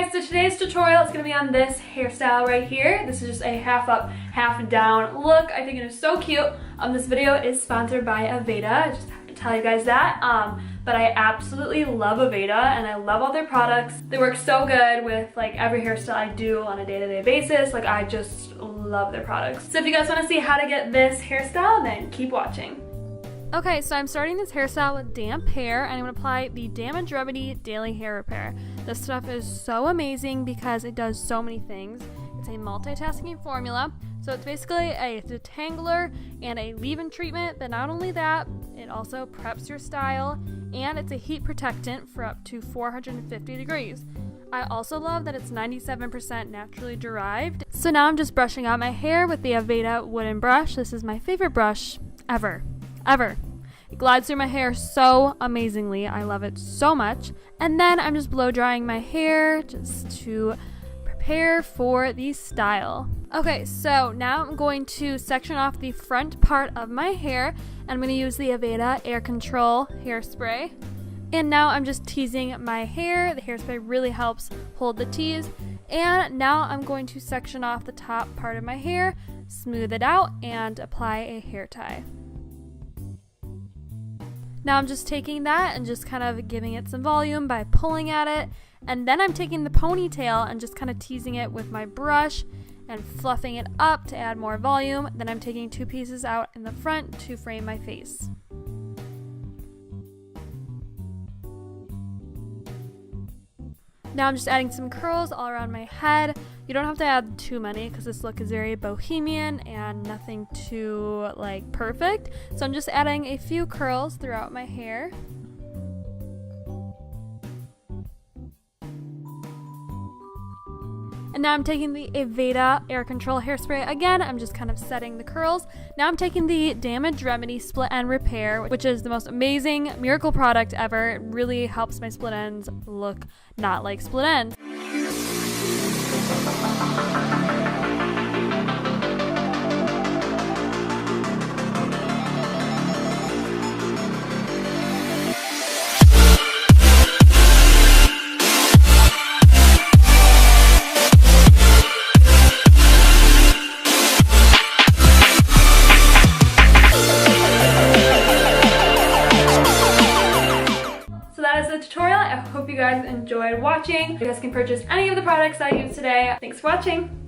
guys, so today's tutorial is going to be on this hairstyle right here. This is just a half up, half down look. I think it is so cute. This video is sponsored by Aveda. I just have to tell you guys that. But I absolutely love Aveda and I love all their products. They work so good with like every hairstyle I do on a day-to-day basis. Like I just love their products. So if you guys want to see how to get this hairstyle, then keep watching. Okay, so I'm starting this hairstyle with damp hair and I'm going to apply the Damage Remedy Daily Hair Repair. This stuff is so amazing because it does so many things. It's a multitasking formula. So it's basically a detangler and a leave-in treatment, but not only that, it also preps your style and it's a heat protectant for up to 450 degrees. I also love that it's 97% naturally derived. So now I'm just brushing out my hair with the Aveda wooden brush. This is my favorite brush ever. It glides through my hair so amazingly. I love it so much. And then I'm just blow drying my hair just to prepare for the style. Okay, so now I'm going to section off the front part of my hair. I'm going to use the Aveda Air Control hairspray. And now I'm just teasing my hair. The hairspray really helps hold the tease. And now I'm going to section off the top part of my hair, smooth it out, and apply a hair tie. Now I'm just taking that and just kind of giving it some volume by pulling at it. And then I'm taking the ponytail and just kind of teasing it with my brush and fluffing it up to add more volume. Then I'm taking two pieces out in the front to frame my face. Now I'm just adding some curls all around my head. You don't have to add too many because this look is very bohemian and nothing too like perfect. So I'm just adding a few curls throughout my hair. And now I'm taking the Aveda Air Control hairspray again. I'm just kind of setting the curls. Now I'm taking the Damage Remedy Split End Repair, which is the most amazing miracle product ever. It really helps my split ends look not like split ends. Tutorial. I hope you guys enjoyed watching. You guys can purchase any of the products I use today. Thanks for watching.